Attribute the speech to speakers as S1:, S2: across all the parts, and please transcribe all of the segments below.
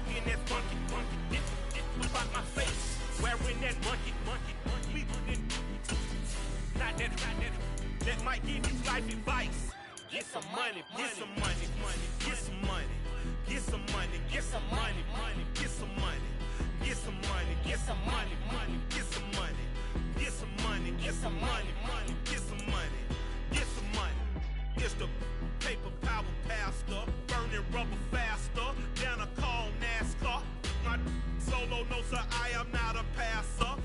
S1: talking that funky, this about my face. Wearing that monkey, we not that might give you life advice. Get some money, get some money, get some money, get some money, get some money, get some money, get some money, get some money, get some money, get some money, get some money, get some money, get some money. It's the paper power pastor, burning rubber faster, down a call NASCAR. My solo no sir, I am not a passer.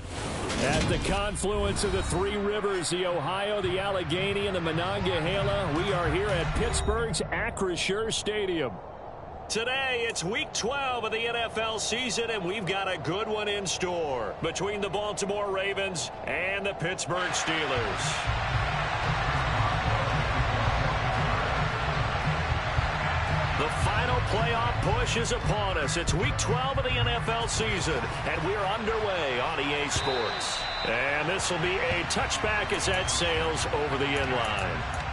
S2: At the confluence of the three rivers, the Ohio, the Allegheny, and the Monongahela, we are here at Pittsburgh's Acrisure Stadium. Today, it's Week 12 of the NFL season, and we've got a good one in store between the Baltimore Ravens and the Pittsburgh Steelers. The final playoff push is upon us. It's Week 12 of the NFL season, and we're underway on EA Sports. And this will be a touchback as that sails over the end line.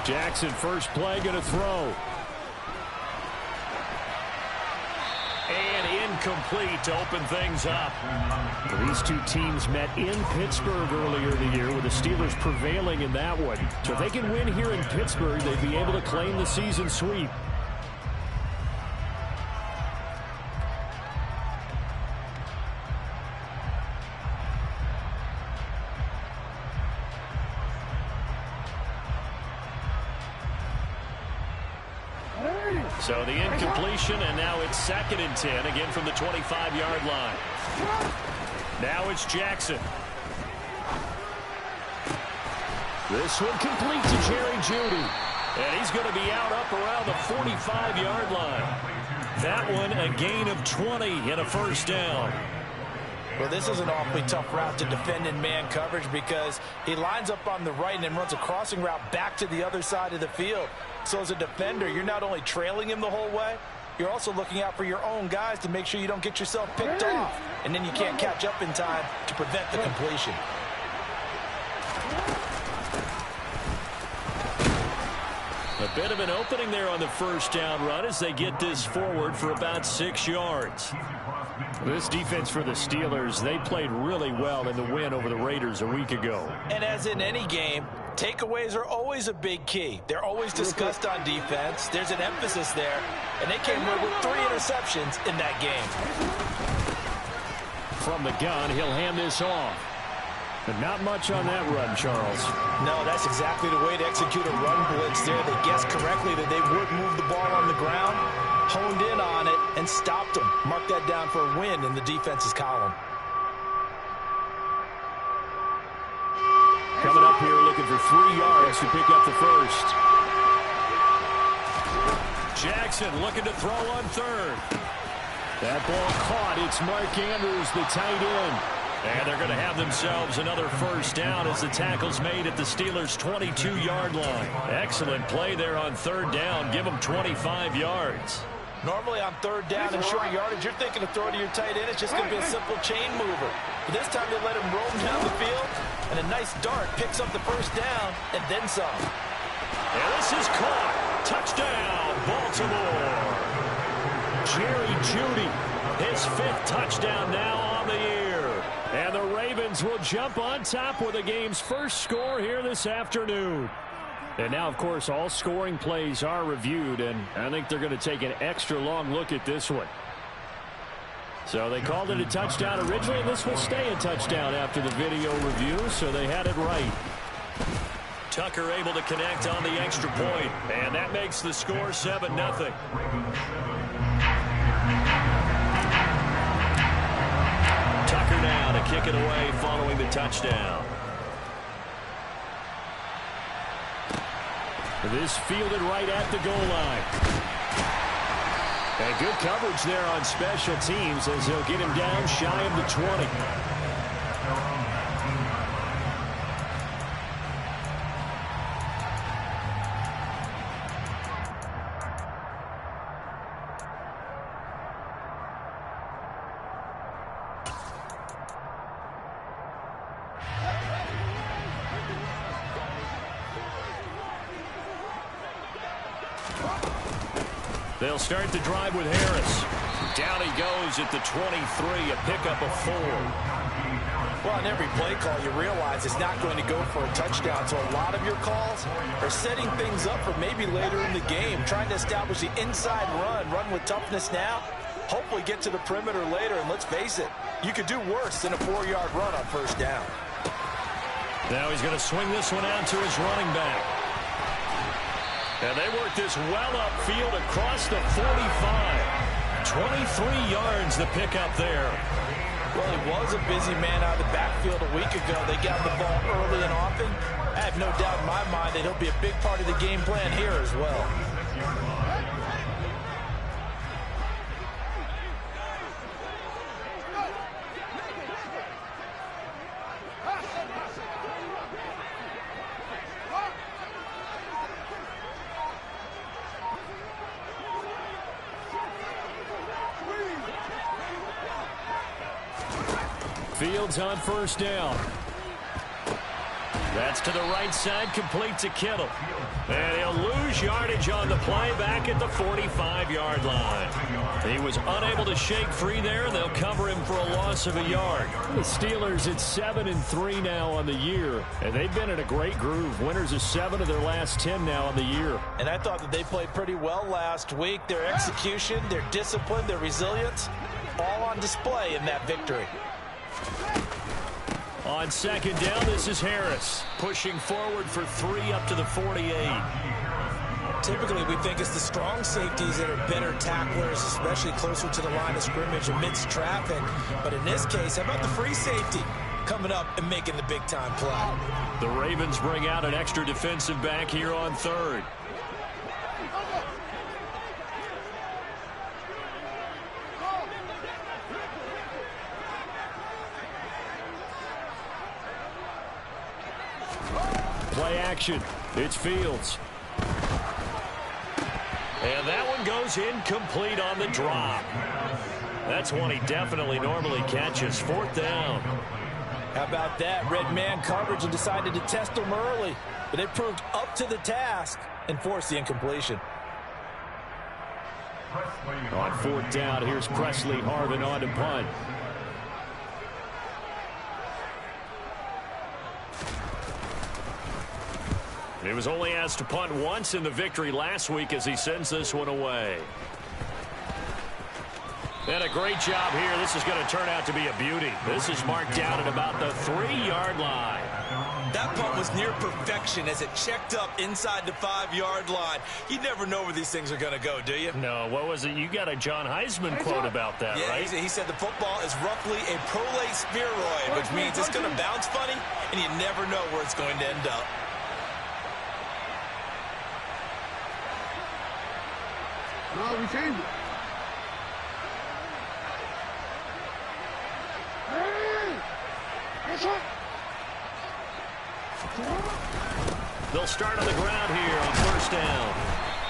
S2: Jackson, first play, going to throw. And incomplete to open things up. These two teams met in Pittsburgh earlier in the year, with the Steelers prevailing in that one. So if they can win here in Pittsburgh, they'd be able to claim the season sweep. So the incompletion, and now it's 2nd and 10, again from the 25-yard line. Now it's Jackson. This one complete to Jerry Jeudy. And he's going to be out up around the 45-yard line. That one a gain of 20 and a first down.
S3: Well, this is an awfully tough route to defend in man coverage, because he lines up on the right and then runs a crossing route back to the other side of the field. So as a defender, you're not only trailing him the whole way, you're also looking out for your own guys to make sure you don't get yourself picked off. And then you can't catch up in time to prevent the completion.
S2: A bit of an opening there on the first down run as they get this forward for about 6 yards. This defense for the Steelers, they played really well in the win over the Raiders a week ago.
S3: And as in any game, takeaways are always a big key. They're always discussed on defense. There's an emphasis there, and they came away with 3 interceptions in that game.
S2: From the gun, he'll hand this off. But not much on that run, Charles.
S3: No, that's exactly the way to execute a run blitz there. They guessed correctly that they would move the ball on the ground, honed in on it, and stopped them. Mark that down for a win in the defense's column.
S2: Coming up here looking for 3 yards to pick up the first. Jackson looking to throw on third. That ball caught. It's Mark Andrews, the tight end. And they're going to have themselves another first down as the tackle's made at the Steelers' 22-yard line. Excellent play there on third down. Give them 25 yards.
S3: Normally on third down and short yardage, you're thinking to throw to your tight end. It's just going to be a simple chain mover. But this time they let him roam down the field, and a nice dart picks up the first down and then some.
S2: And this is caught. Touchdown, Baltimore. Jerry Jeudy, his 5th touchdown now on the year. And the Ravens will jump on top with the game's first score here this afternoon. And now, of course, all scoring plays are reviewed, and I think they're going to take an extra long look at this one. So they called it a touchdown originally, and this will stay a touchdown after the video review, so they had it right. Tucker able to connect on the extra point, and that makes the score 7-0. Tucker now to kick it away following the touchdown. This fielded right at the goal line. And good coverage there on special teams as he'll get him down shy of the 20. They'll start the drive with Harris. Down he goes at the 23, a pickup of 4.
S3: Well, on every play call, you realize it's not going to go for a touchdown. So a lot of your calls are setting things up for maybe later in the game, trying to establish the inside run with toughness now, hopefully get to the perimeter later. And let's face it, you could do worse than a 4-yard run on first down.
S2: Now he's going to swing this one out to his running back. And they work this well upfield across the 45. 23 yards the pickup there.
S3: Well, he was a busy man out of the backfield a week ago. They got the ball early and often. I have no doubt in my mind that he'll be a big part of the game plan here as well.
S2: Fields on first down. That's to the right side, complete to Kittle. And he'll lose yardage on the play back at the 45-yard line. He was unable to shake free there. They'll cover him for a loss of a yard. The Steelers at 7-3 now on the year, and they've been in a great groove. Winners of 7 of their last 10 now on the year.
S3: And I thought that they played pretty well last week. Their execution, their discipline, their resilience, all on display in that victory.
S2: On second down, this is Harris pushing forward for 3 up to the 48.
S3: Typically, we think it's the strong safeties that are better tacklers, especially closer to the line of scrimmage amidst traffic. But in this case, how about the free safety coming up and making the big-time play?
S2: The Ravens bring out an extra defensive back here on third. Play action. It's Fields. And that one goes incomplete on the drop. That's one he definitely normally catches. 4th down.
S3: How about that? Red man coverage and decided to test them early. But they proved up to the task and forced the incompletion.
S2: On 4th down, here's Presley Harvin on to punt. He was only asked to punt once in the victory last week as he sends this one away. And a great job here. This is going to turn out to be a beauty. This is marked down at about the 3-yard line.
S3: That punt was near perfection as it checked up inside the 5-yard line. You never know where these things are going to go, do you?
S2: No, what was it? You got a John Heisman quote about that,
S3: yeah,
S2: right?
S3: He said the football is roughly a prolate spheroid, which means it's going to bounce funny, and you never know where it's going to end up.
S4: No, we changed it.
S2: They'll start on the ground here on first down.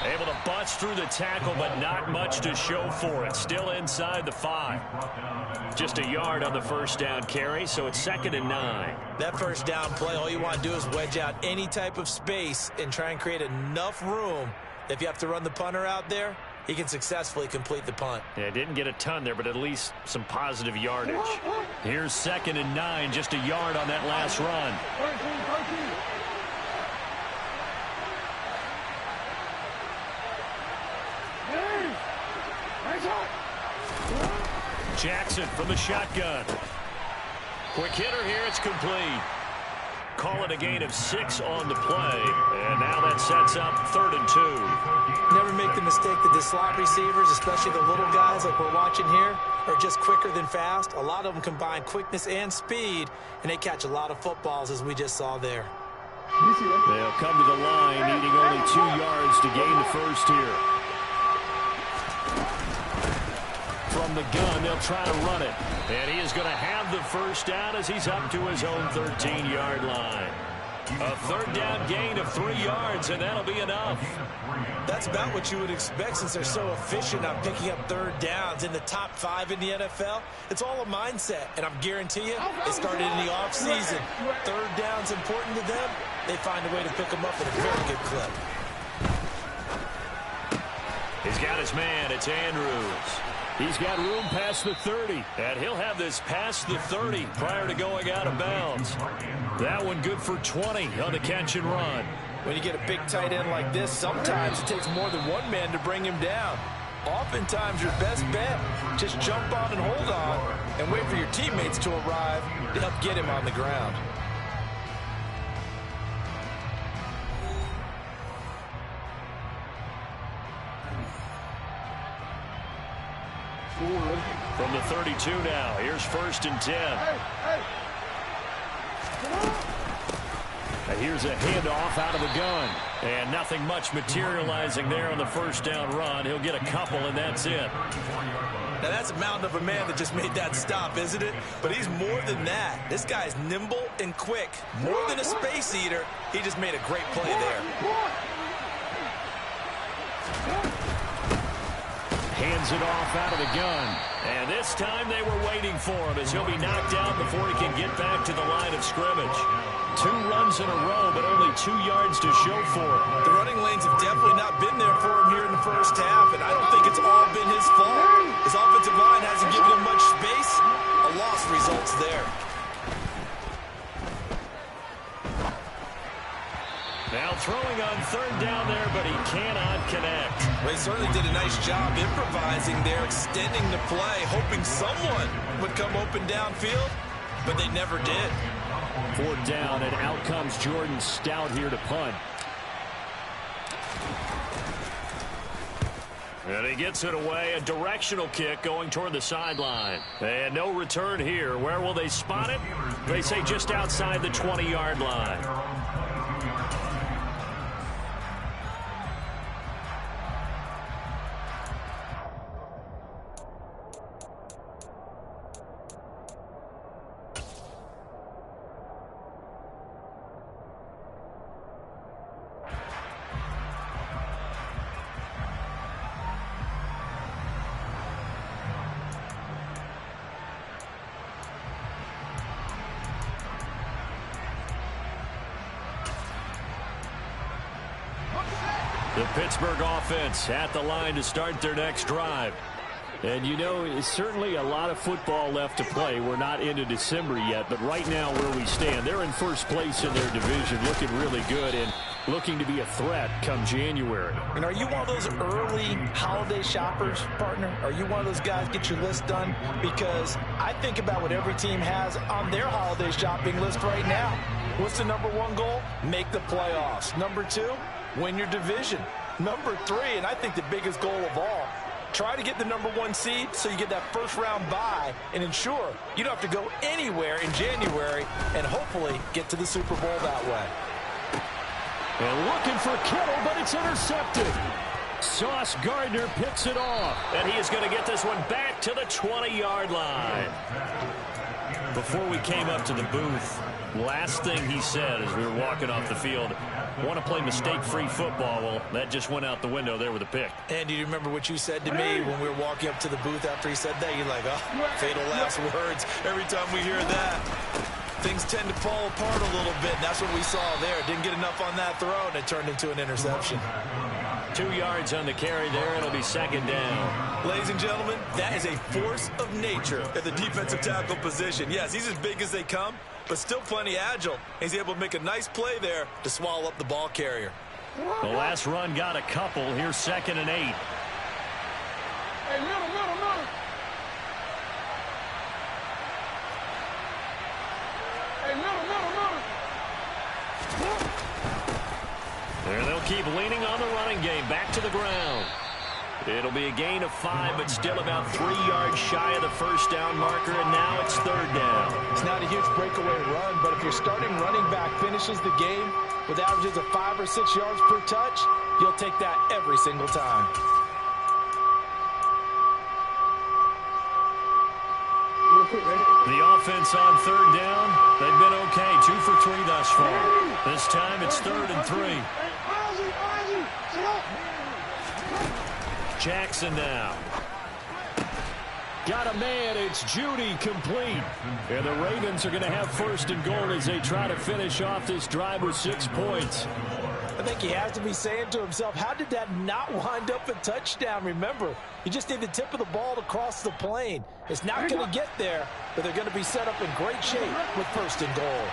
S2: Able to bust through the tackle, but not much to show for it. Still inside the 5. Just a yard on the first down carry, so it's 2nd and 9.
S3: That first down play, all you want to do is wedge out any type of space and try and create enough room. If you have to run the punter out there, he can successfully complete the punt.
S2: Yeah, didn't get a ton there, but at least some positive yardage. Here's 2nd and 9, just a yard on that last run. Jackson from the shotgun. Quick hitter here, it's complete. Call it a gain of 6 on the play, and now that sets up 3rd and 2.
S3: Never make the mistake that the slot receivers, especially the little guys like we're watching here, are just quicker than fast. A lot of them combine quickness and speed, and they catch a lot of footballs, as we just saw there.
S2: They'll come to the line, needing only 2 yards to gain the first here. From the gun, they'll try to run it. And he is going to have the first down as he's up to his own 13-yard line. A 3rd down gain of 3 yards, and that'll be enough.
S3: That's about what you would expect since they're so efficient on picking up 3rd downs in the top 5 in the NFL. It's all a mindset, and I guarantee you, it started in the offseason. 3rd down's important to them. They find a way to pick them up at a very good clip.
S2: He's got his man. It's Andrews. He's got room past the 30, and he'll have this past the 30 prior to going out of bounds. That one good for 20 on the catch and run.
S3: When you get a big tight end like this, sometimes it takes more than one man to bring him down. Oftentimes, your best bet, just jump on and hold on and wait for your teammates to arrive to help get him on the ground.
S2: From the 32 now, here's 1st and 10. And here's a handoff out of the gun. And nothing much materializing there on the first down run. He'll get a couple, and that's it.
S3: Now, that's a mountain of a man that just made that stop, isn't it? But he's more than that. This guy's nimble and quick. More than a space eater, he just made a great play there.
S2: Hands it off out of the gun. And this time they were waiting for him as he'll be knocked out before he can get back to the line of scrimmage. 2 runs in a row, but only 2 yards to show for it.
S3: The running lanes have definitely not been there for him here in the first half, and I don't think it's all been his fault. His offensive line hasn't given him much space. A loss results there.
S2: Now throwing on 3rd down there, but he cannot connect.
S3: Well, he certainly did a nice job improvising there, extending the play, hoping someone would come open downfield, but they never did.
S2: 4th down, and out comes Jordan Stout here to punt. And he gets it away, a directional kick going toward the sideline. And no return here. Where will they spot it? They say just outside the 20-yard line. The Pittsburgh offense at the line to start their next drive. And, you know, it's certainly a lot of football left to play. We're not into December yet, but right now where we stand, they're in first place in their division, looking really good and looking to be a threat come January.
S3: And are you one of those early holiday shoppers, partner? Are you one of those guys get your list done? Because I think about what every team has on their holiday shopping list right now. What's the #1 goal? Make the playoffs. #2, win your division. #3, and I think the biggest goal of all, try to get the #1 seed so you get that first-round bye and ensure you don't have to go anywhere in January and hopefully get to the Super Bowl that way.
S2: And looking for Kittle, but it's intercepted. Sauce Gardner picks it off, and he is going to get this one back to the 20-yard line. Before we came up to the booth, last thing he said as we were walking off the field, want to play mistake-free football. Well, that just went out the window there with a pick.
S3: And do you remember what you said to me when we were walking up to the booth after he said that? You're like, oh, fatal last words. Every time we hear that, things tend to fall apart a little bit. And that's what we saw there. Didn't get enough on that throw, and it turned into an interception.
S2: 2 yards on the carry there. It'll be 2nd down.
S3: Ladies and gentlemen, that is a force of nature at the defensive tackle position. Yes, he's as big as they come, but still plenty agile. He's able to make a nice play there to swallow up the ball carrier.
S2: The last run got a couple. Here's 2nd and 8.
S4: Hey, middle. Hey, middle.
S2: There they'll keep leaning on the running game. Back to the ground. It'll be a gain of 5, but still about 3 yards shy of the first down marker, and now it's 3rd down.
S3: It's not a huge breakaway run, but if your starting running back finishes the game with averages of 5 or 6 yards per touch, you'll take that every single time.
S2: The offense on 3rd down, they've been okay. 2 for 3 thus far. This time it's 3rd and 3. Jackson now. Got a man. It's Judy complete. And the Ravens are going to have 1st and goal as they try to finish off this drive with 6 points.
S3: I think he has to be saying to himself, how did that not wind up a touchdown? Remember, you just need the tip of the ball to cross the plane. It's not going to get there, but they're going to be set up in great shape with 1st and goal.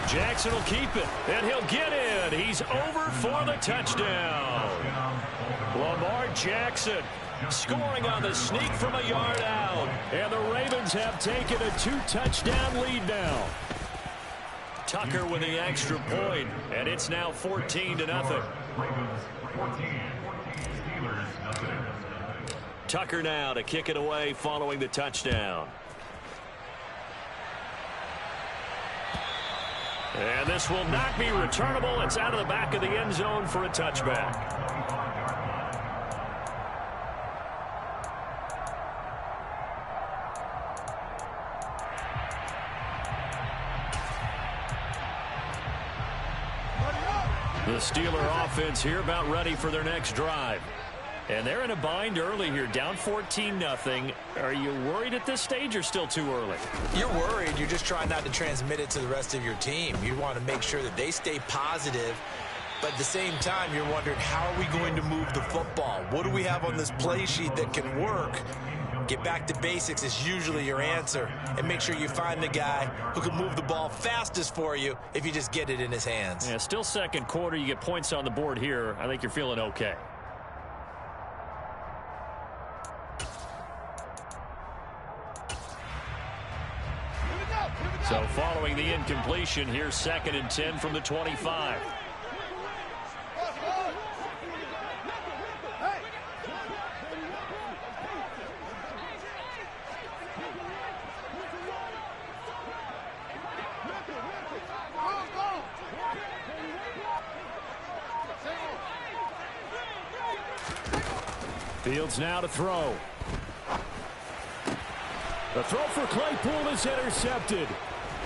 S2: Jackson will keep it, and he'll get in. He's over for the touchdown. Lamar Jackson scoring on the sneak from a yard out. And the Ravens have taken a 2-touchdown lead now. Tucker with the extra point, and it's now 14-0. Tucker now to kick it away following the touchdown. And this will not be returnable. It's out of the back of the end zone for a touchback. The Steeler offense here about ready for their next drive. And they're in a bind early here, down 14-0. Are you worried at this stage or still too early?
S3: You're worried. You're just trying not to transmit it to the rest of your team. You want to make sure that they stay positive. But at the same time, you're wondering, how are we going to move the football? What do we have on this play sheet that can work? Get back to basics is usually your answer. And make sure you find the guy who can move the ball fastest for you if you just get it in his hands.
S2: Yeah, still second quarter. You get points on the board here. I think you're feeling okay. So following the incompletion, here's 2nd and 10 from the 25. Fields now to throw. The throw for Claypool is intercepted.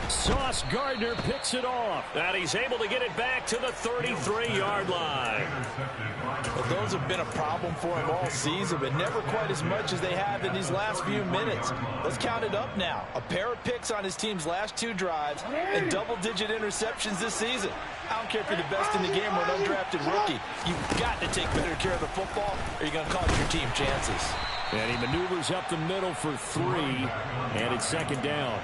S2: Sauce Gardner picks it off. And he's able to get it back to the 33-yard line.
S3: Well, those have been a problem for him all season, but never quite as much as they have in these last few minutes. Let's count it up now. A pair of picks on his team's last 2 drives and double-digit interceptions this season. I don't care if you're the best in the game or an undrafted rookie. You've got to take better care of the football or you're going to cost your team chances.
S2: And he maneuvers up the middle for 3, and it's 2nd down.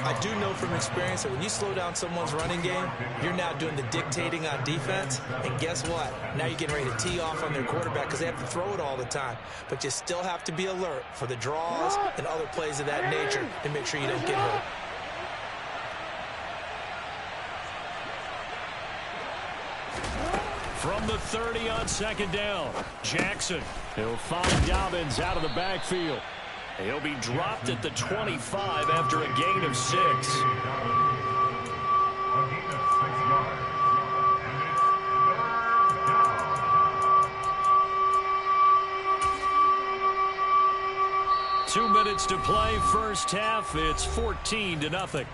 S3: I do know from experience that when you slow down someone's running game, you're now doing the dictating on defense. And guess what? Now you're getting ready to tee off on their quarterback because they have to throw it all the time. But you still have to be alert for the draws and other plays of that nature to make sure you don't get hurt.
S2: From the 30 on 2nd down, Jackson. He'll find Dobbins out of the backfield. He'll be dropped at the 25 after a gain of 6. Two minutes to play, first half. It's 14-0.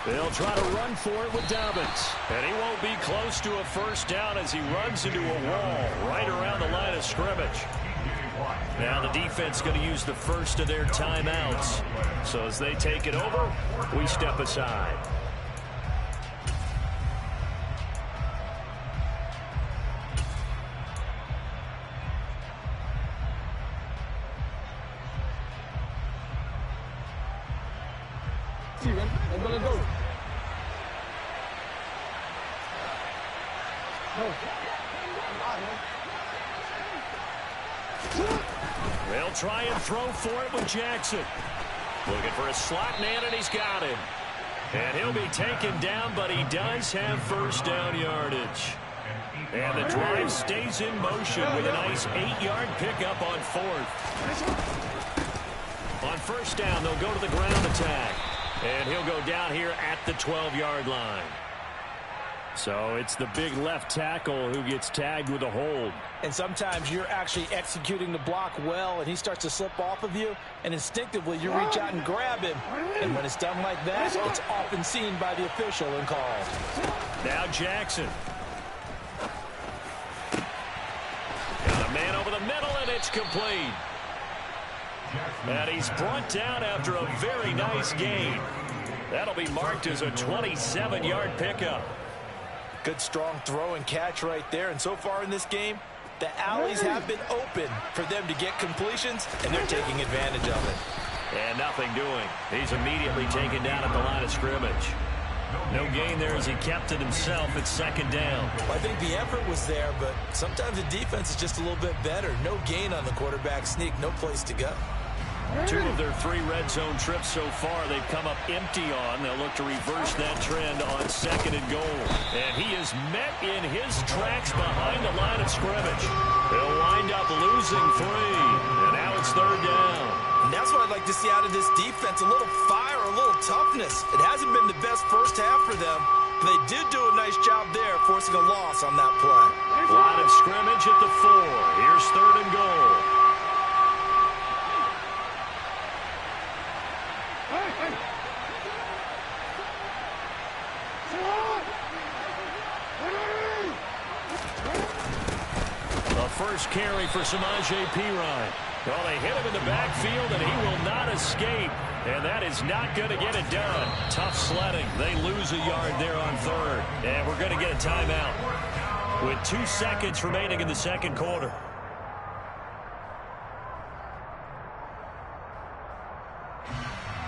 S2: They'll try to run for it with Dobbins. And he won't be close to a first down as he runs into a wall right around the line of scrimmage. Now the defense going to use the first of their timeouts. So as they take it over, we step aside. They'll try and throw for it with Jackson. Looking for a slot man, and he's got him. And he'll be taken down, but he does have first down yardage. And the drive stays in motion with a nice 8-yard pickup on 4th. On first down, they'll go to the ground attack. And he'll go down here at the 12-yard line. So it's the big left tackle who gets tagged with a hold.
S3: And sometimes you're actually executing the block well, and he starts to slip off of you, and instinctively you reach out and grab him. And when it's done like that, it's often seen by the official and called.
S2: Now Jackson. Got a man over the middle, and it's complete. And he's brought down after a very nice gain. That'll be marked as a 27-yard pickup.
S3: Good strong throw and catch right there. And so far in this game, the alleys have been open for them to get completions, and they're taking advantage of it.
S2: And nothing doing. He's immediately taken down at the line of scrimmage. No gain there as he kept it himself at second down.
S3: Well, I think the effort was there, but sometimes the defense is just a little bit better. No gain on the quarterback sneak, no place to go.
S2: 2 of their 3 red zone trips so far they've come up empty on. They'll look to reverse that trend on second and goal. And he is met in his tracks behind the line of scrimmage. He'll wind up losing 3. And now it's third down.
S3: And that's what I'd like to see out of this defense. A little fire, a little toughness. It hasn't been the best first half for them, but they did do a nice job there, forcing a loss on that play.
S2: Line of scrimmage at the 4. Here's third and goal. First carry for Samaje Perine. Well, they hit him in the backfield, and he will not escape. And that is not going to get it done. Tough sledding. They lose a yard there on third. And we're going to get a timeout with 2 seconds remaining in the second quarter.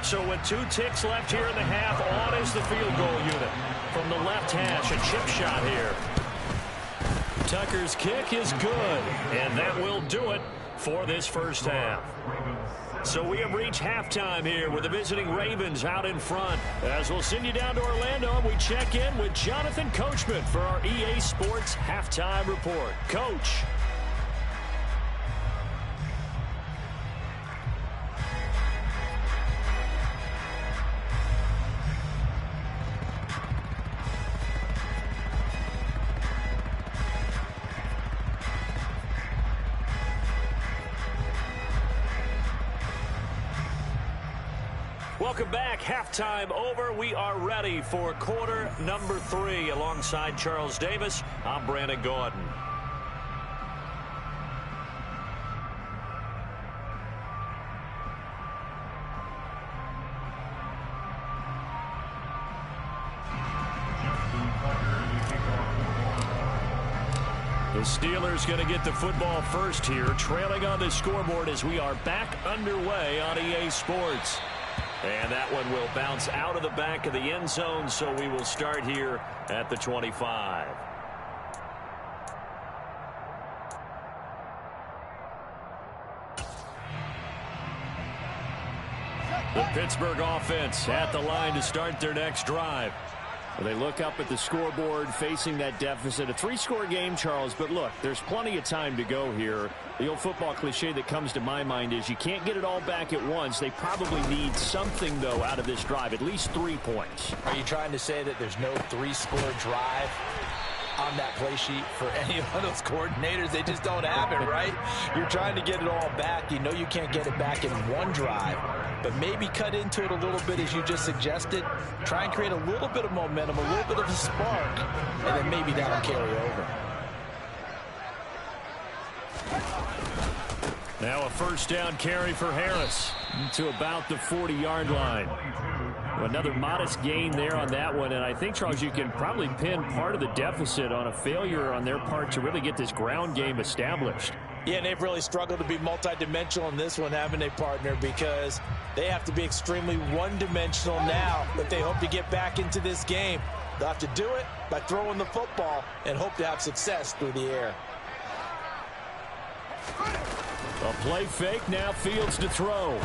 S2: So with 2 ticks left here in the half, on is the field goal unit. From the left hash, a chip shot here. Tucker's kick is good, and that will do it for this first half. So we have reached halftime here with the visiting Ravens out in front. As we'll send you down to Orlando, and we check in with Jonathan Coachman for our EA Sports Halftime Report. Coach. Welcome back. Halftime over. We are ready for quarter number 3. Alongside Charles Davis, I'm Brandon Gordon. The Steelers going to get the football first here, trailing on the scoreboard as we are back underway on EA Sports. And that one will bounce out of the back of the end zone, so we will start here at the 25. The Pittsburgh offense at the line to start their next drive. They look up at the scoreboard facing that deficit. A 3-score game, Charles, but look, there's plenty of time to go here. The old football cliche that comes to my mind is you can't get it all back at once. They probably need something, though, out of this drive, at least 3 points.
S3: Are you trying to say that there's no 3-score drive on that play sheet for any of those coordinators? They just don't have it, right? You're trying to get it all back. You know you can't get it back in one drive, but maybe cut into it a little bit as you just suggested. Try and create a little bit of momentum, a little bit of a spark, and then maybe that'll carry over.
S2: Now a first down carry for Harris to about the 40-yard line. Another modest gain there on that one, and I think, Charles, you can probably pin part of the deficit on a failure on their part to really get this ground game established.
S3: Yeah, and they've really struggled to be multidimensional in this one, haven't they, partner? Because they have to be extremely one-dimensional now if they hope to get back into this game. They'll have to do it by throwing the football and hope to have success through the air.
S2: A play fake, now Fields to throw.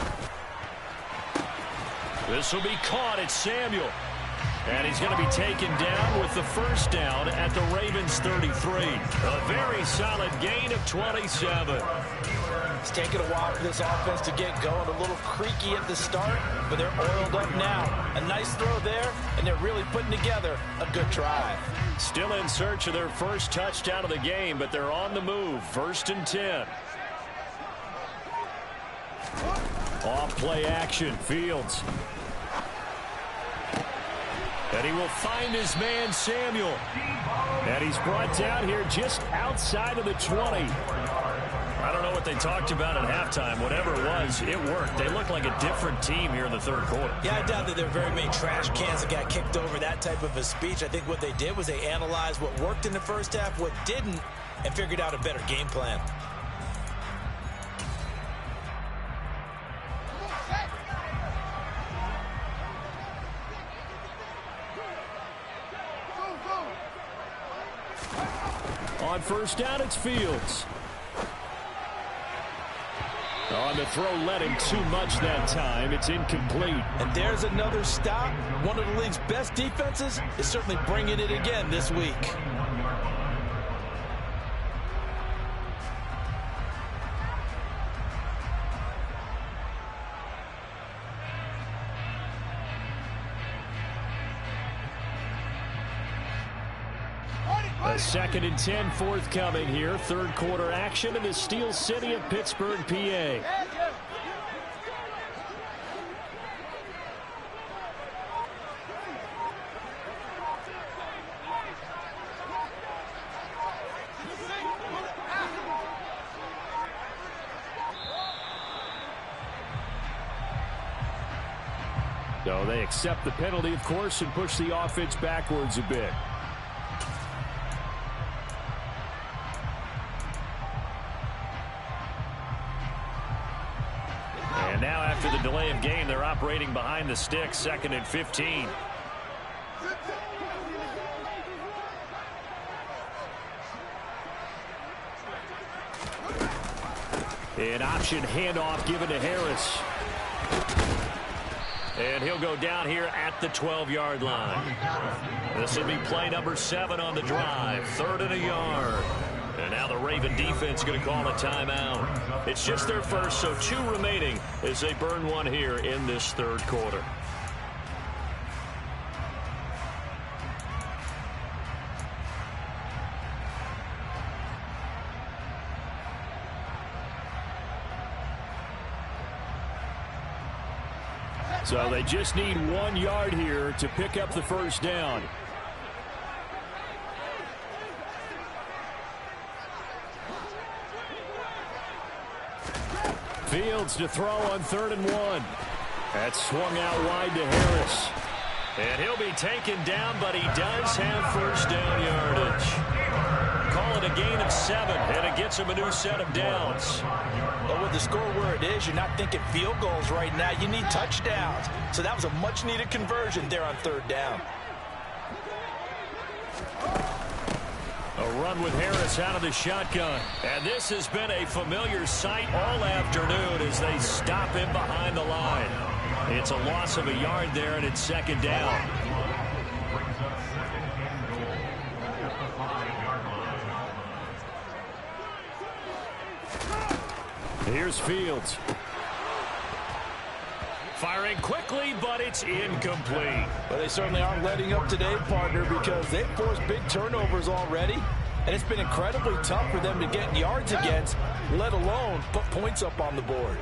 S2: This will be caught. It's Samuel. And he's going to be taken down with the first down at the Ravens 33. A very solid gain of 27.
S3: It's taken a while for this offense to get going. A little creaky at the start, but they're oiled up now. A nice throw there, and they're really putting together a good drive.
S2: Still in search of their first touchdown of the game, but they're on the move. 1st and 10. Off play action. Fields. And he will find his man, Samuel. And he's brought down here just outside of the 20. I don't know what they talked about at halftime. Whatever it was, it worked. They look like a different team here in the 3rd quarter.
S3: Yeah, I doubt that there are very many trash cans that got kicked over, that type of a speech. I think what they did was they analyzed what worked in the first half, what didn't, and figured out a better game plan.
S2: On 1st down, it's Fields. On the throw, led him too much that time. It's incomplete.
S3: And there's another stop. One of the league's best defenses is certainly bringing it again this week.
S2: A 2nd and 10 forthcoming here. 3rd quarter action in the Steel City of Pittsburgh, PA. So they accept the penalty, of course, and push the offense backwards a bit. And now after the delay of game, they're operating behind the sticks, 2nd and 15. An option handoff given to Harris. And he'll go down here at the 12-yard line. This will be play number 7 on the drive. 3rd and a yard. And now the Raven defense going to call a timeout. It's just their first, so 2 remaining as they burn one here in this 3rd quarter. So they just need 1 yard here to pick up the 1st down. Fields to throw on 3rd and 1. That's swung out wide to Harris. And he'll be taken down, but he does have 1st down yardage. Call it a gain of 7, and it gets him a new set of downs.
S3: But with the score where it is, you're not thinking field goals right now. You need touchdowns. So that was a much-needed conversion there on 3rd down.
S2: A run with Harris out of the shotgun. And this has been a familiar sight all afternoon as they stop him behind the line. It's a loss of a yard there, and it's 2nd down. Here's Fields. Firing quickly, but it's incomplete.
S3: But they certainly aren't letting up today, partner, because they've forced big turnovers already. And it's been incredibly tough for them to get yards against, let alone put points up on the board.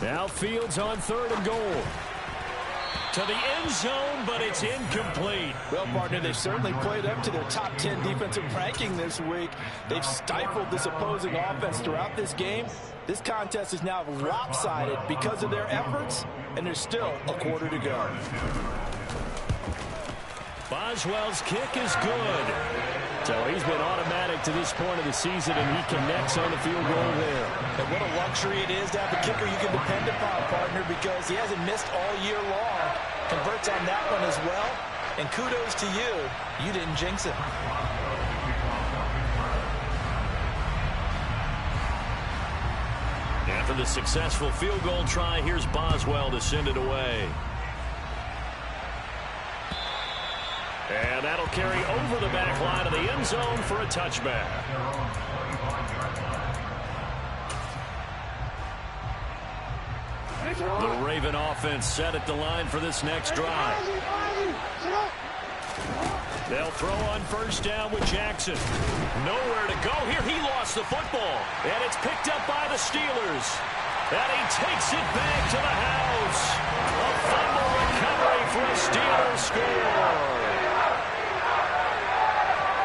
S2: Now Fields on 3rd and goal. To the end zone, but it's incomplete.
S3: Well, partner, they've certainly played up to their top 10 defensive ranking this week. They've stifled this opposing offense throughout this game. This contest is now lopsided because of their efforts, and there's still a quarter to go.
S2: Boswell's kick is good. So he's been automatic to this point of the season, and he connects on the field goal there.
S3: And what a luxury it is to have a kicker you can depend upon, partner, because he hasn't missed all year long. Converts on that one as well. And kudos to you. You didn't jinx it.
S2: After the successful field goal try, here's Boswell to send it away. And that'll carry over the back line of the end zone for a touchback. The Raven offense set at the line for this next drive. They'll throw on first down with Jackson. Nowhere to go here. He lost the football. And it's picked up by the Steelers. And he takes it back to the house. A fumble recovery for a Steelers score.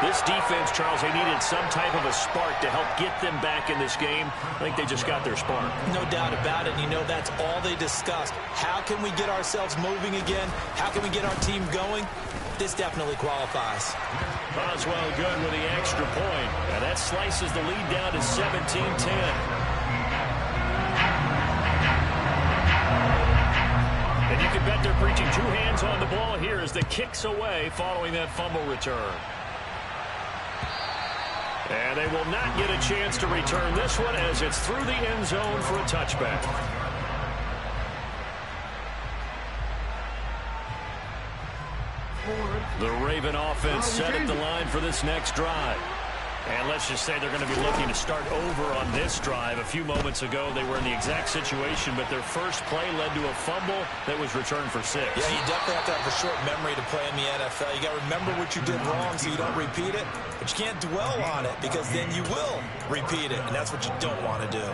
S2: This defense, Charles, they needed some type of a spark to help get them back in this game. I think they just got their spark.
S3: No doubt about it. You know, that's all they discussed. How can we get ourselves moving again? How can we get our team going? This definitely qualifies.
S2: Boswell good with the extra point. And that slices the lead down to 17-10. And you can bet they're preaching two hands on the ball here as the kick's away following that fumble return. And they will not get a chance to return this one as it's through the end zone for a touchback. The Raven offense set at the line for this next drive. And let's just say they're going to be looking to start over on this drive. A few moments ago, they were in the exact situation, but their first play led to a fumble that was returned for 6.
S3: Yeah, you definitely have to have a short memory to play in the NFL. You got to remember what you did wrong so you don't repeat it, but you can't dwell on it because then you will repeat it, and that's what you don't want to do.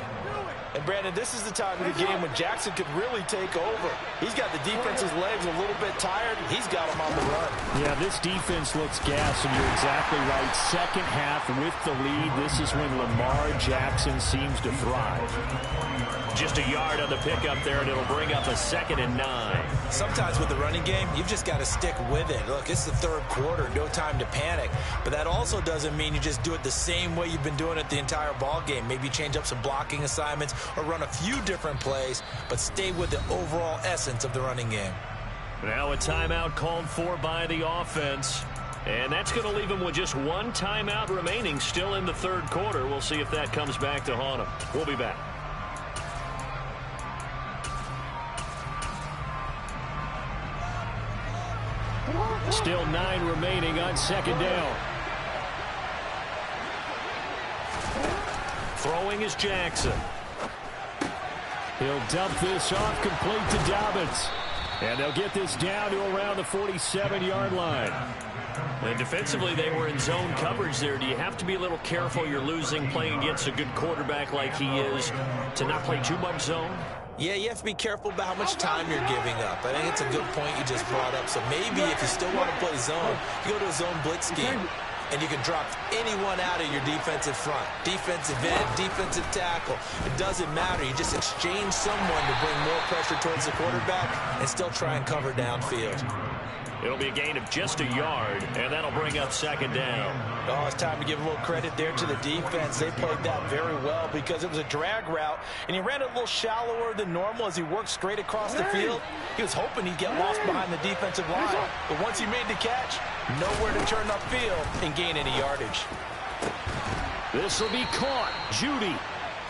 S5: And, Brandon, this is the time of the game when Jackson could really take over. He's got the defense's legs a little bit tired. He's got them on the run.
S6: Yeah, this defense looks gassed, and you're exactly right. Second half with the lead, this is when Lamar Jackson seems to thrive.
S2: Just a yard on the pickup there, and it'll bring up a 2nd and 9.
S3: Sometimes with the running game, you've just got to stick with it. Look, it's the third quarter, no time to panic. But that also doesn't mean you just do it the same way you've been doing it the entire ball game. Maybe change up some blocking assignments or run a few different plays, but stay with the overall essence of the running game.
S2: Now a timeout called for by the offense. And that's going to leave them with just one timeout remaining still in the third quarter. We'll see if that comes back to haunt them. We'll be back.
S6: Still 9 remaining on second down.
S2: Throwing is Jackson.
S6: He'll dump this off complete to Dobbins. And they'll get this down to around the 47-yard line.
S2: And defensively, they were in zone coverage there. Do you have to be a little careful? You're losing playing against a good quarterback like he is to not play too much zone?
S3: Yeah, you have to be careful about how much time you're giving up. I think it's a good point you just brought up. So maybe if you still want to play zone, you go to a zone blitz scheme. And you can drop anyone out of your defensive front. Defensive end, defensive tackle. It doesn't matter. You just exchange someone to bring more pressure towards the quarterback and still try and cover downfield.
S2: It'll be a gain of just a yard, and that'll bring up second down.
S5: Oh, it's time to give a little credit there to the defense. They played that very well because it was a drag route, and he ran it a little shallower than normal as he worked straight across the field. He was hoping he'd get lost behind the defensive line, but once he made the catch, nowhere to turn upfield and gain any yardage.
S6: This will be caught. Judy.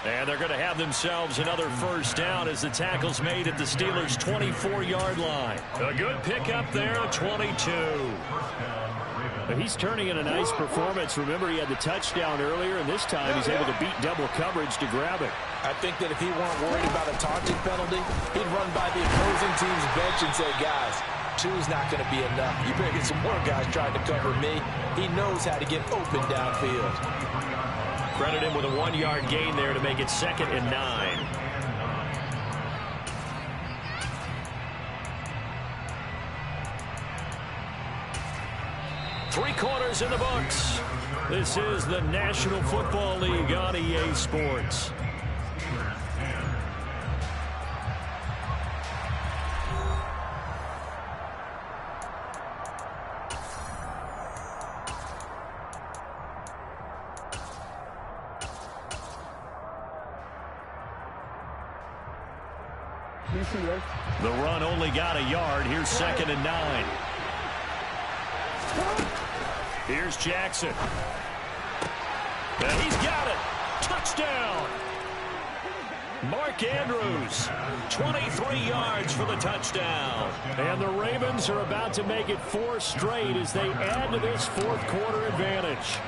S2: And they're going to have themselves another first down as the tackle's made at the Steelers' 24-yard line. A good pickup there, a 22.
S6: He's turning in a nice performance. Remember, he had the touchdown earlier, and this time he's able to beat double coverage to grab it.
S5: I think that if he weren't worried about a taunting penalty, he'd run by the opposing team's bench and say, guys, 2's not going to be enough. You better get some more guys trying to cover me. He knows how to get open downfield.
S2: Credit him with a 1-yard gain there to make it 2nd and 9. Three quarters in the books. This is the National Football League on EA Sports. The run only got a yard. Here's 2nd and 9. Here's Jackson. And he's got it. Touchdown. Mark Andrews, 23 yards for the touchdown. And the Ravens are about to make it 4 straight as they add to this fourth quarter advantage.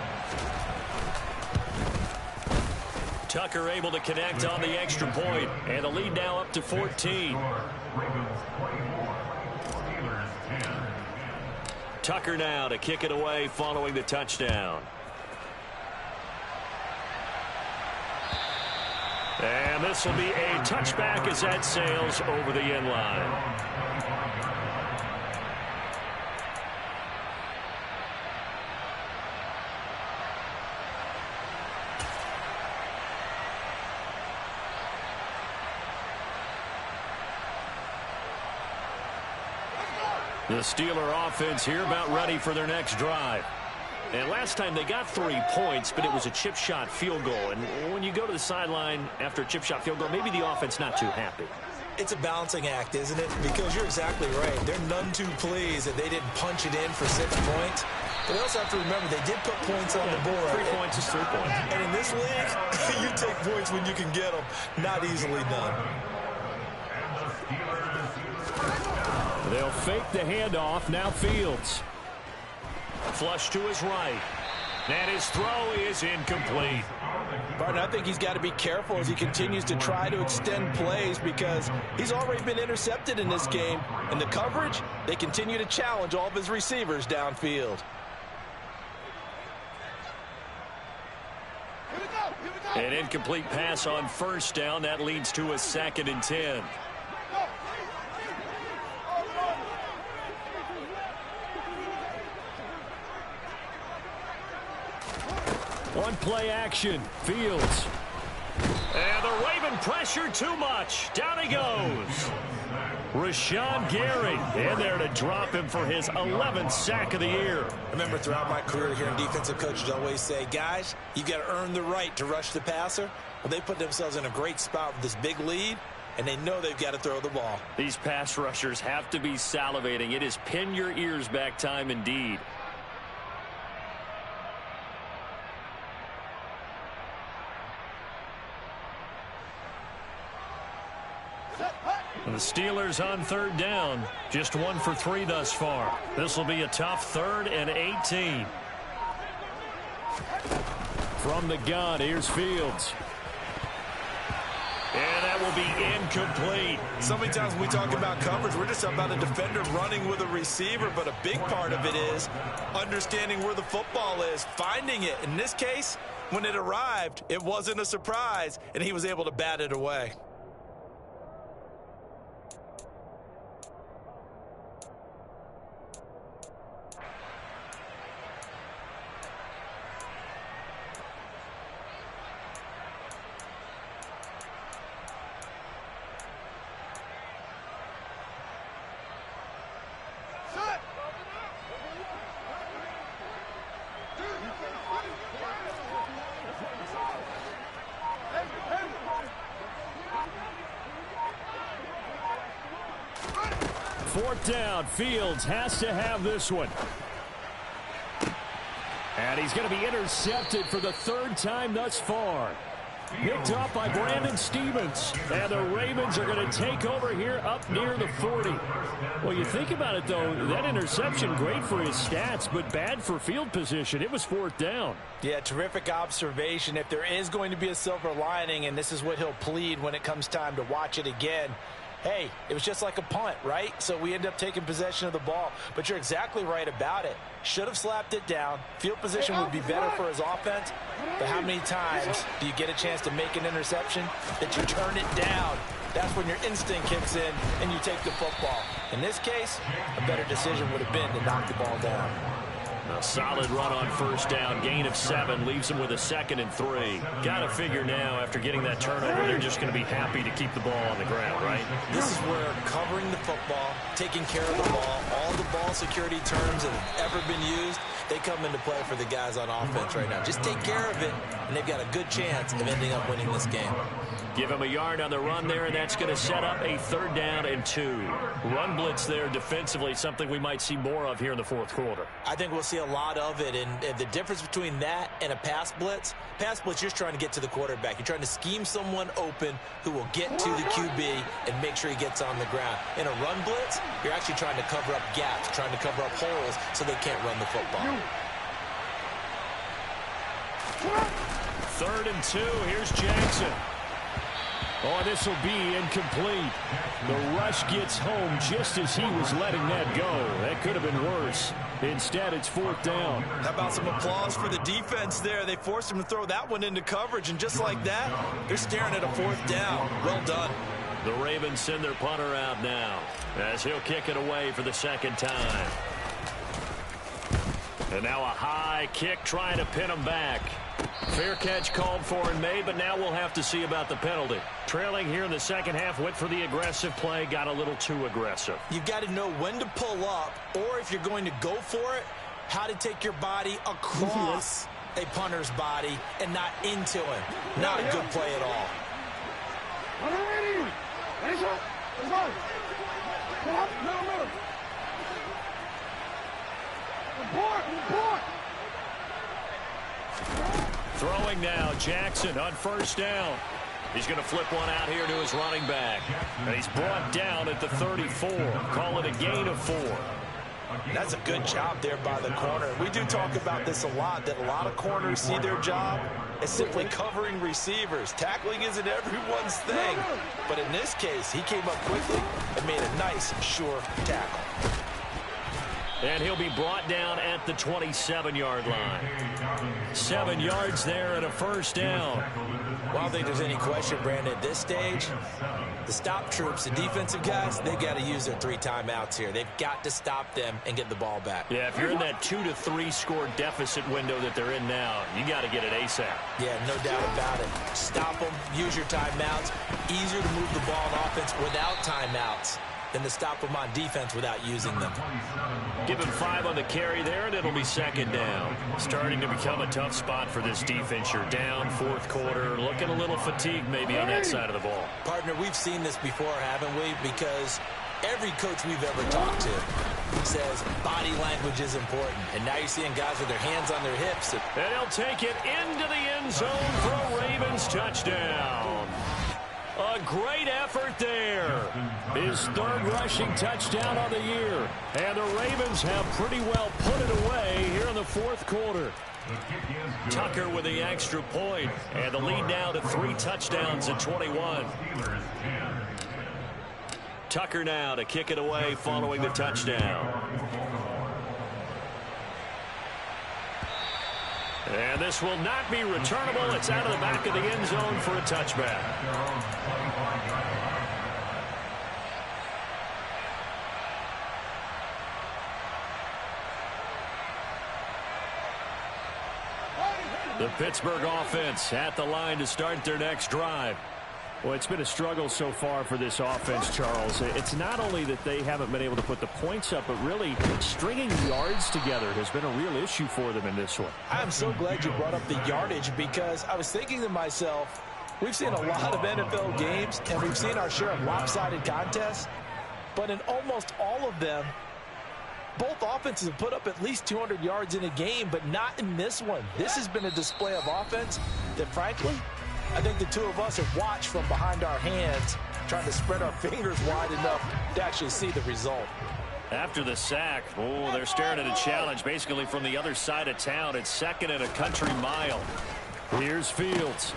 S2: Tucker able to connect on the extra point, and the lead now up to 14. Tucker now to kick it away following the touchdown. And this will be a touchback as that sails over the end line. The Steeler offense here about ready for their next drive. And last time they got 3 points, but it was a chip shot field goal. And when you go to the sideline after a chip shot field goal, maybe the offense not too happy.
S5: It's a balancing act, isn't it? Because you're exactly right. They're none too pleased that they didn't punch it in for 6 points. But they also have to remember they did put points on the board.
S2: 3 points is 3 points.
S5: And in this league, you take points when you can get them. Not easily done.
S2: They'll fake the handoff. Now Fields. Flush to his right. And his throw is incomplete.
S5: Barton, I think he's got to be careful as he continues to try to extend plays because he's already been intercepted in this game. And the coverage, they continue to challenge all of his receivers downfield.
S2: An incomplete pass on first down. That leads to a 2nd and 10. One play action. Fields. And the Raven pressure too much. Down he goes. Rashawn Gary in there to drop him for his 11th sack of the year.
S5: I remember throughout my career hearing defensive coaches always say, guys, you got to earn the right to rush the passer. Well, they put themselves in a great spot with this big lead, and they know they've got to throw the ball.
S2: These pass rushers have to be salivating. It is pin your ears back time indeed. The Steelers on 3rd down. Just 1 for 3 thus far. This will be a tough 3rd and 18. From the gun, here's Fields. And that will be incomplete.
S5: So many times when we talk about coverage, we're just about a defender running with a receiver, but a big part of it is understanding where the football is, finding it. In this case, when it arrived, it wasn't a surprise, and he was able to bat it away.
S2: Fourth down. Fields has to have this one. And he's going to be intercepted for the 3rd time thus far. Picked up by Brandon Stevens. And the Ravens are going to take over here up near the 40. Well, you think about it, though, that interception, great for his stats, but bad for field position. It was 4th down.
S5: Yeah, terrific observation. If there is going to be a silver lining, and this is what he'll plead when it comes time to watch it again, hey, it was just like a punt, right? So we end up taking possession of the ball. But you're exactly right about it. Should have slapped it down. Field position would be better for his offense. But how many times do you get a chance to make an interception that you turn it down? That's when your instinct kicks in and you take the football. In this case, a better decision would have been to knock the ball down.
S2: A solid run on first down. Gain of 7 leaves him with a 2nd and 3. Got to figure now, after getting that turnover, they're just going to be happy to keep the ball on the ground, right?
S5: This is where covering the football, taking care of the ball, all the ball security terms that have ever been used, they come into play for the guys on offense right now. Just take care of it, and they've got a good chance of ending up winning this game.
S2: Give him a yard on the run there, and that's going to set up a 3rd down and 2. Run blitz there defensively, something we might see more of here in the 4th quarter.
S5: I think we'll see a lot of it, and the difference between that and a pass blitz, you're just trying to get to the quarterback. You're trying to scheme someone open who will get to the QB and make sure he gets on the ground. In a run blitz, you're actually trying to cover up gaps, trying to cover up holes so they can't run the football.
S2: 3rd and 2, here's Jackson. Oh, this will be incomplete. The rush gets home just as he was letting that go. That could have been worse. Instead, it's 4th down.
S5: How about some applause for the defense there? They forced him to throw that one into coverage, and just like that, they're staring at a 4th down. Well done.
S2: The Ravens send their punter out now as he'll kick it away for the 2nd time. And now a high kick trying to pin him back. Fair catch called for and made, but now we'll have to see about the penalty. Trailing here in the 2nd half, went for the aggressive play, got a little too aggressive.
S5: You've got to know when to pull up, or if you're going to go for it, how to take your body across a punter's body and not into him. Not a good play at all.
S2: Throwing now, Jackson on 1st down. He's going to flip one out here to his running back. And he's brought down at the 34. Call it a gain of 4.
S5: That's a good job there by the corner. We do talk about this a lot, that a lot of corners see their job as simply covering receivers. Tackling isn't everyone's thing. But in this case, he came up quickly and made a nice, sure tackle.
S2: And he'll be brought down at the 27-yard line. 7 yards there and a 1st down.
S5: Well, I don't think there's any question, Brandon, at this stage, the stop troops, the defensive guys, they've got to use their 3 timeouts here. They've got to stop them and get the ball back.
S2: Yeah, if you're in that 2 to 3 score deficit window that they're in now, you got to get it ASAP.
S5: Yeah, no doubt about it. Stop them, use your timeouts. Easier to move the ball on offense without timeouts than to stop them on defense without using them.
S2: Give him 5 on the carry there, and it'll be 2nd down. Starting to become a tough spot for this defense. You're down 4th quarter, looking a little fatigued maybe on that side of the ball.
S5: Partner, we've seen this before, haven't we? Because every coach we've ever talked to says body language is important. And now you're seeing guys with their hands on their hips.
S2: And he'll take it into the end zone for a Ravens touchdown. A great effort there. His 3rd rushing touchdown on the year. And the Ravens have pretty well put it away here in the 4th quarter. Tucker with the extra point. And the lead now to 3 touchdowns at 21. Tucker now to kick it away following the touchdown. And this will not be returnable. It's out of the back of the end zone for a touchback. The Pittsburgh offense at the line to start their next drive. Well, it's been a struggle so far for this offense, Charles. It's not only that they haven't been able to put the points up, but really stringing yards together has been a real issue for them in this one.
S5: I'm so glad you brought up the yardage, because I was thinking to myself, we've seen a lot of NFL games, and we've seen our share of lopsided contests, but in almost all of them, both offenses have put up at least 200 yards in a game, but not in this one. This has been a display of offense that, frankly, I think the two of us have watched from behind our hands, trying to spread our fingers wide enough to actually see the result.
S2: After the sack, oh, they're staring at a challenge basically from the other side of town. It's 2nd and a country mile. Here's Fields.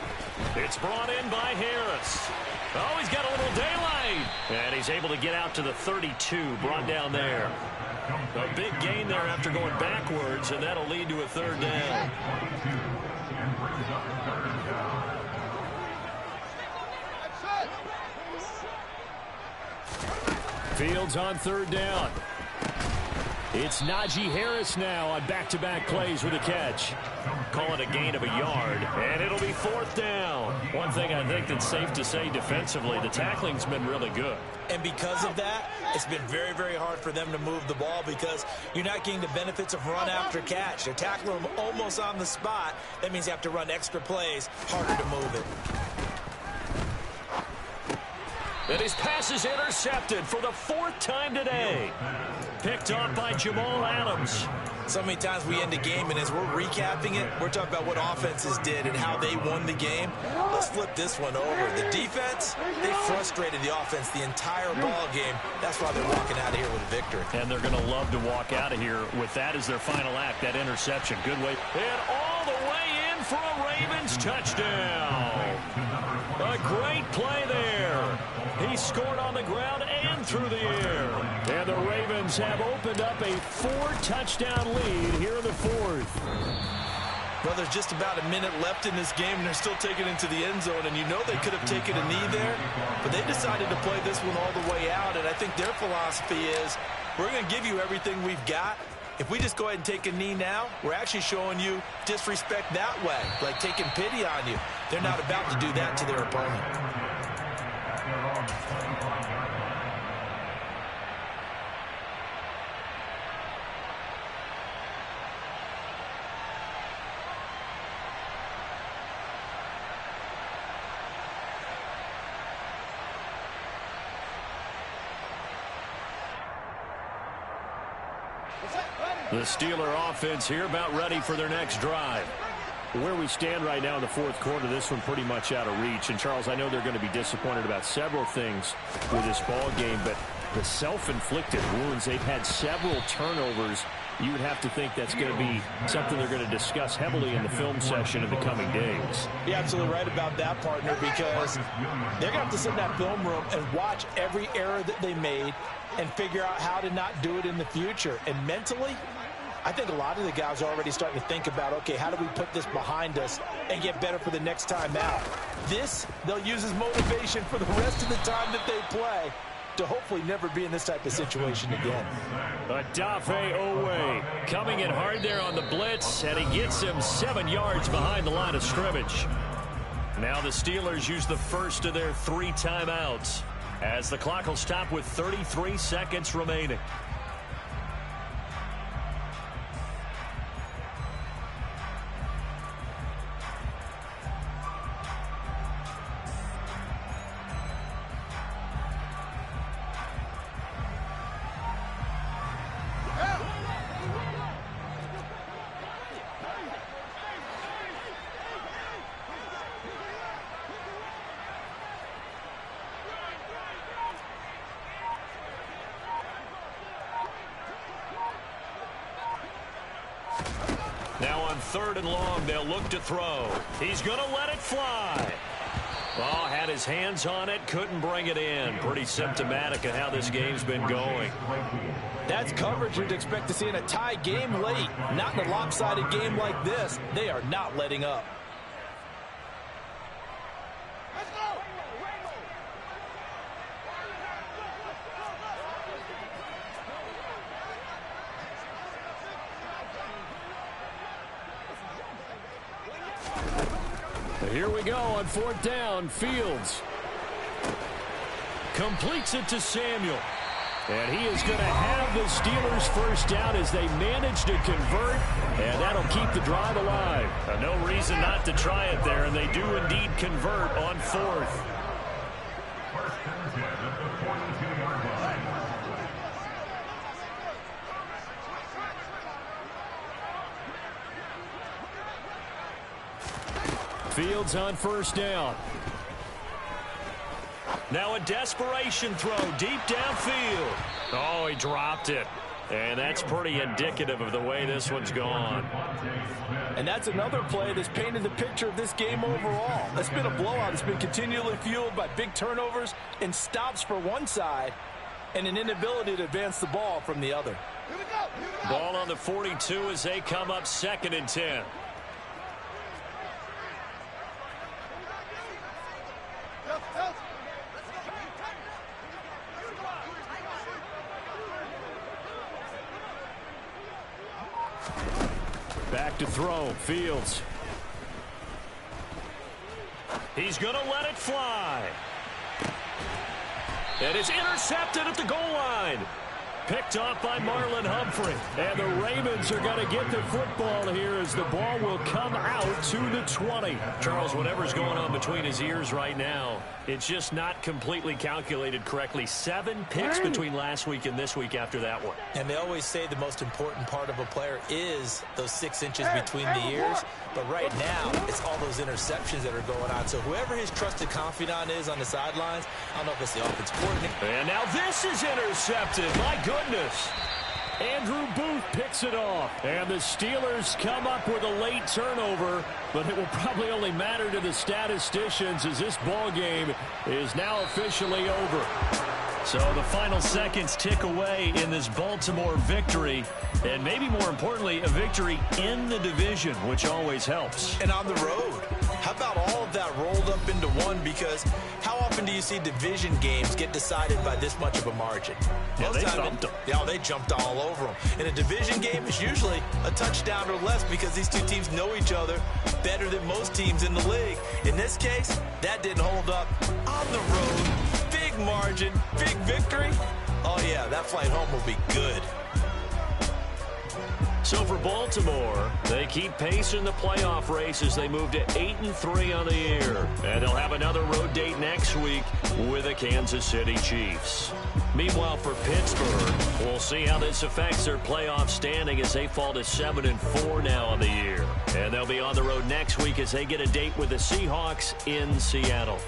S2: It's brought in by Harris. Oh, he's got a little daylight. And he's able to get out to the 32, brought down there. A big gain there after going backwards, and that'll lead to a 3rd down. Fields on 3rd down. It's Najee Harris now on back-to-back plays with a catch. Call it a gain of a yard, and it'll be 4th down. One thing I think that's safe to say defensively, the tackling's been really good.
S5: And because of that, it's been very, very hard for them to move the ball, because you're not getting the benefits of run after catch. They're tackling them almost on the spot. That means you have to run extra plays, harder to move it.
S2: And his pass is intercepted for the 4th time today. Picked off by Jamal Adams.
S3: So many times we end a game, and as we're recapping it, we're talking about what offenses did and how they won the game. Let's flip this one over. The defense, they frustrated the offense the entire ball game. That's why they're walking out of here with a victory.
S2: And they're going to love to walk out of here with that as their final act, that interception. Good way. And all the way in for a Ravens touchdown. A great play there. He scored on the ground and through the air. And the Ravens have opened up a 4-touchdown lead here in the 4th.
S3: Well, there's just about a minute left in this game, and they're still taking it into the end zone. And you know they could have taken a knee there, but they decided to play this one all the way out. And I think their philosophy is, we're going to give you everything we've got. If we just go ahead and take a knee now, we're actually showing you disrespect that way, like taking pity on you. They're not about to do that to their opponent.
S2: The Steeler offense here about ready for their next drive. Where we stand right now in the 4th quarter, this one pretty much out of reach. And, Charles, I know they're going to be disappointed about several things with this ball game, but the self-inflicted wounds, they've had several turnovers. You would have to think that's going to be something they're going to discuss heavily in the film session in the coming days.
S3: You're absolutely right about that, partner, because they're going to have to sit in that film room and watch every error that they made and figure out how to not do it in the future. And mentally, I think a lot of the guys are already starting to think about, okay, how do we put this behind us and get better for the next time out? This, they'll use as motivation for the rest of the time that they play to hopefully never be in this type of situation again.
S2: Odafe Owe coming in hard there on the blitz, and he gets him 7 yards behind the line of scrimmage. Now the Steelers use the first of their 3 timeouts as the clock will stop with 33 seconds remaining. Now on 3rd and long, they'll look to throw. He's going to let it fly. Oh, had his hands on it, couldn't bring it in. Pretty symptomatic of how this game's been going.
S3: That's coverage you'd expect to see in a tie game late. Not in a lopsided game like this. They are not letting up.
S2: Here we go on 4th down. Fields completes it to Samuel. And he is going to have the Steelers first down as they manage to convert. And that'll keep the drive alive. No reason not to try it there. And they do indeed convert on 4th. Fields on 1st down. Now a desperation throw deep downfield. Oh, he dropped it. And that's pretty indicative of the way this one's gone.
S3: And that's another play that's painted the picture of this game overall. It's been a blowout. It's been continually fueled by big turnovers and stops for one side and an inability to advance the ball from the other.
S2: Ball on the 42 as they come up 2nd and 10. Back to throw. Fields. He's going to let it fly. And it's intercepted at the goal line. Picked off by Marlon Humphrey. And the Ravens are going to get the football here as the ball will come out to the 20. Charles, whatever's going on between his ears right now, it's just not completely calculated correctly. 7 picks between last week and this week after that one.
S5: And they always say the most important part of a player is those 6 inches between the ears. But right now, it's all those interceptions that are going on. So whoever his trusted confidant is on the sidelines, I don't know if it's the offense coordinator.
S2: And now this is intercepted. My goodness. Andrew Booth picks it off. And the Steelers come up with a late turnover, but it will probably only matter to the statisticians as this ball game is now officially over. So the final seconds tick away in this Baltimore victory, and maybe more importantly, a victory in the division, which always helps.
S5: And on the road. How about all of that rolled up into one? Because how often do you see division games get decided by this much of a margin?
S2: Yeah, they thumped them.
S5: Yeah, they jumped all over them. In a division game, it's usually a touchdown or less because these two teams know each other better than most teams in the league. In this case, that didn't hold up. On the road, big margin, big victory. Oh, yeah, that flight home will be good.
S2: So for Baltimore, they keep pace in the playoff race as they move to 8-3 on the year. And they'll have another road date next week with the Kansas City Chiefs. Meanwhile, for Pittsburgh, we'll see how this affects their playoff standing as they fall to 7-4 now on the year. And they'll be on the road next week as they get a date with the Seahawks in Seattle.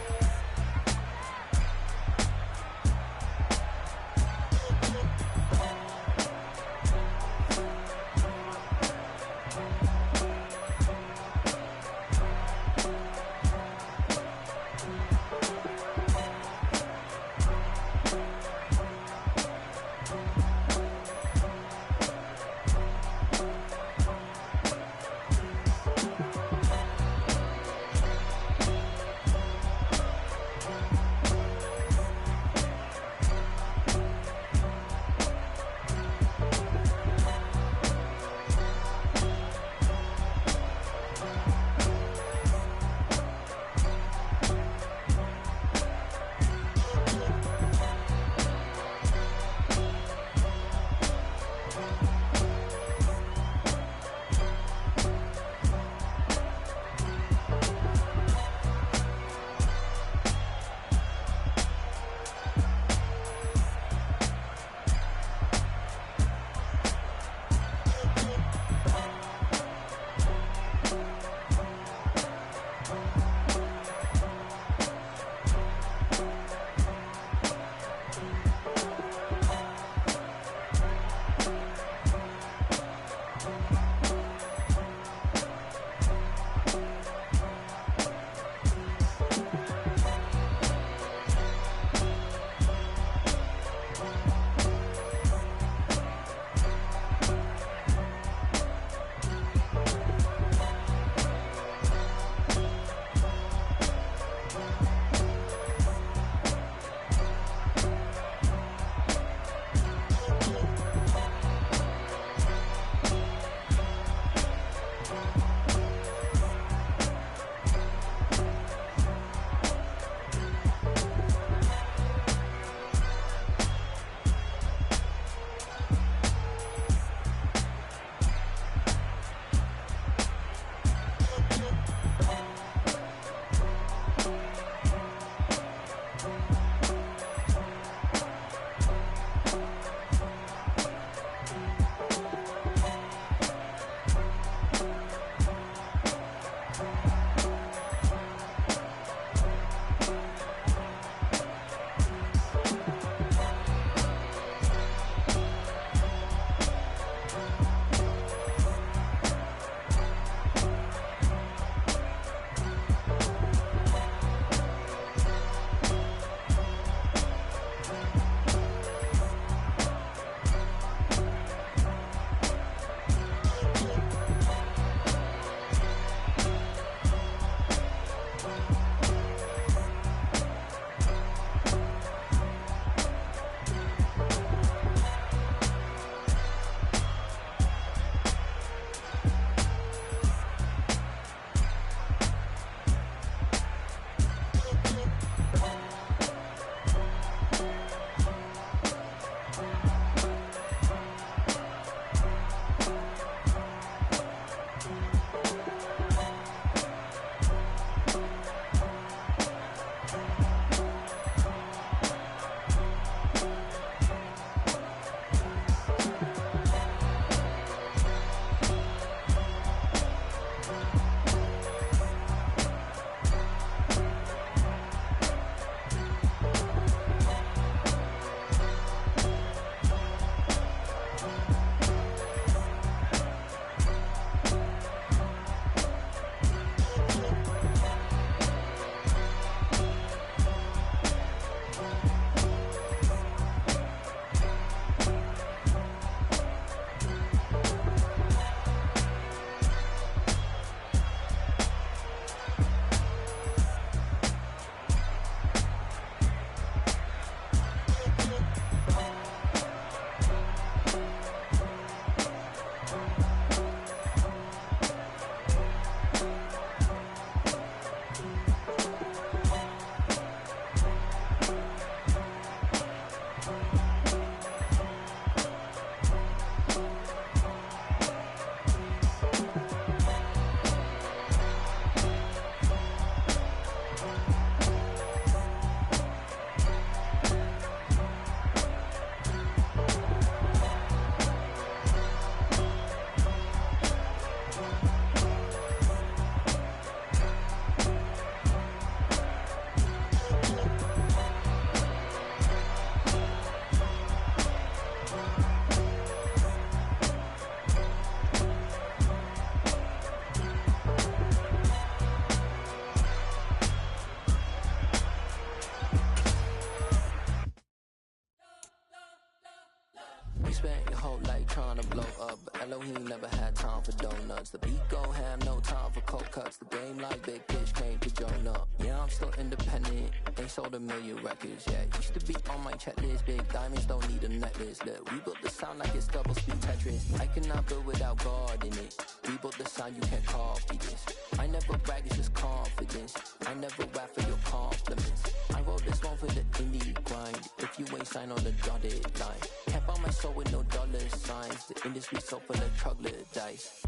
S7: once the beat go ham, no time for cold cuts. The game like big pitch came to join up. Yeah, I'm still independent, ain't sold a million records yet. Used to be on my checklist, big diamonds don't need a necklace. Look, we built the sound like it's double speed Tetris. I cannot build without God in it. We built the sound, you can't copy this. I never brag, it's just confidence. I never rap for your compliments. I wrote this one for the indie grind. If you ain't signed on the dotted line, can't buy my soul with no dollar signs. The industry so full of troglodytes.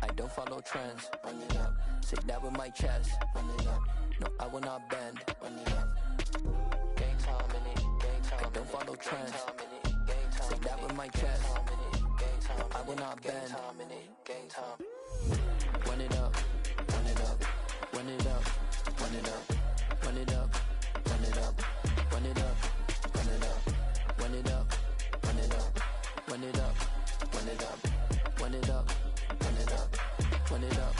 S7: I don't follow trends. Run it up. Say that with my chest. Run it up. No, I will not bend. Run it up. Gang time in it. Gang time. I don't follow trends. Say that with my chest. No, I will not bend. Gang time. Run it up. Run it up. Run it up. Run it up. Run it up. Run it up. Run it up. Run it up. Run it up. Run it up. Run it up. Run it up. Run it up. Run it up. Run it up.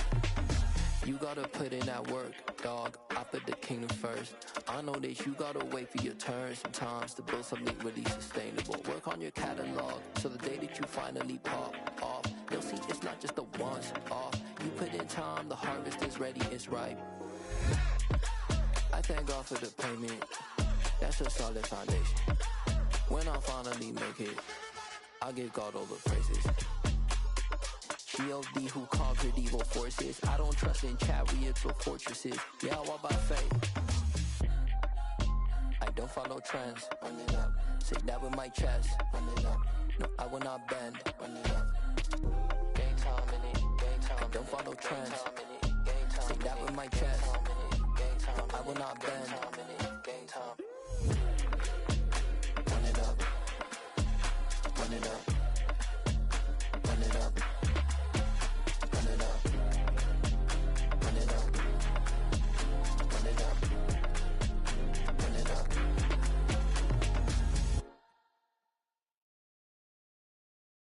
S7: You gotta put in that work, dog. I put the kingdom first. I know that you gotta wait for your turn sometimes to build something really sustainable. Work on your catalog so the day that you finally pop off, you'll see it's not just a once off. You put in time, the harvest is ready, it's ripe. I thank God for the payment. That's a solid foundation. When I finally make it, I'll give God all the praises. G.O.D. who conquered evil forces. I don't trust in chariots or fortresses. Yeah, I walk by faith. I don't follow trends. Run it up. Say that with my chest. Run it up. No, I will not bend. Run it up. Gang time in it. Gang time. I don't follow trends. Say that with my chest. No, I will not bend. Gang time. Run it up. Run it up. Run it up. Run it up. Run it up. Run it up. Run it up.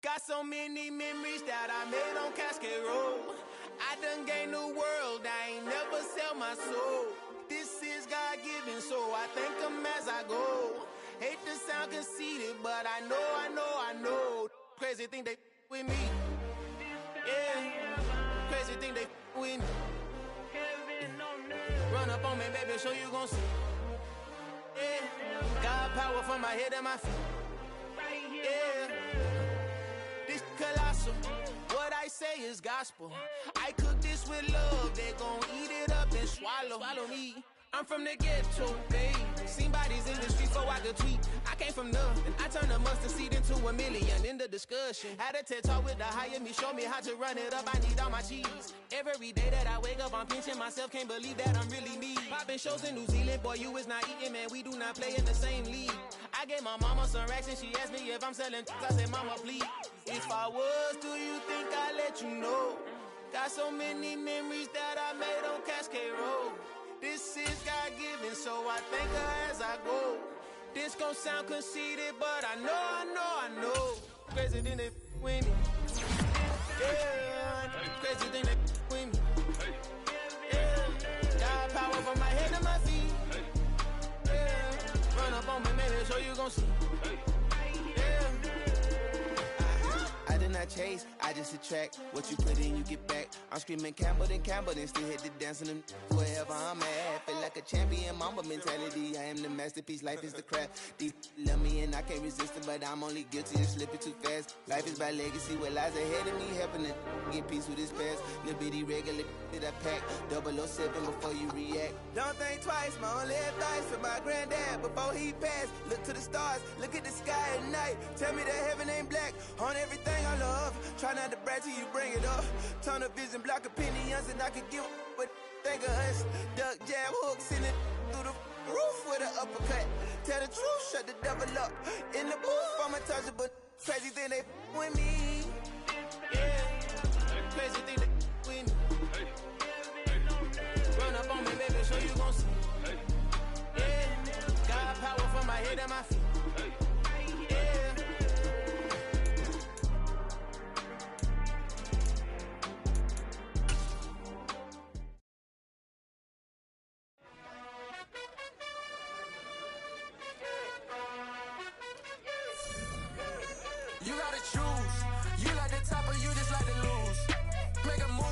S1: Got so many memories that I made on Cascade Road. I done gained the world, I ain't never sell my soul. This is God-given, so I thank him as I go. Hate to sound conceited, but I know. Crazy thing they with me. Yeah, crazy thing they with me. Run up on me, baby, show you gon' see. Yeah, God power from my head and my feet. Yeah, this colossal. What I say is gospel. I cook this with love, they gon' eat it up and swallow me. I'm from the ghetto, babe. Seen bodies in the streets so I could tweet. I came from nothing. I turned a mustard seed into a million in the discussion. Had a TED talk with the higher me, show me how to run it up. I need all my cheese. Every day that I wake up, I'm pinching myself. Can't believe that I'm really me. Popping shows in New Zealand, boy, you is not eating, man. We do not play in the same league. I gave my mama some racks and she asked me if I'm selling. I said, mama, please. If I was, do you think I'd let you know? Got so many memories that I made on Cascade Road. This is God-given, so I thank her as I go. This gon' sound conceited, but I know. Crazy thing they with me. Yeah, crazy thing they with me. Yeah, got power from my head to my feet. Yeah, run up on me, maybe so you gon' see.
S8: I did not chase, I just attract. What you put in, you get back. I'm screaming Campbell, then still hit the dancing and wherever I'm at. Feel like a champion, mamba mentality. I am the masterpiece, life is the craft. Deep love me and I can't resist it, but I'm only guilty of slipping too fast. Life is by legacy, what lies ahead of me, helping to get peace with this past. Little bitty regular that I pack, 007 before you react. Don't think twice, my only advice for my granddad before he passed. Look to the stars, look at the sky at night. Tell me that heaven ain't black on everything I love. Try not to brag till you bring it up. Tunnel vision, block opinions, and I could give what think of us. Duck, jab, hook, send it through the roof with an uppercut. Tell the truth, shut the devil up. In the booth, I'm untouchable. Crazy thing they with me.
S1: Yeah, crazy thing they with me. Run up on me, baby, so you gon' see. Yeah, got power from my head and my feet. Yeah.
S8: You gotta choose. You like the top or you just like to lose.
S9: Make a move.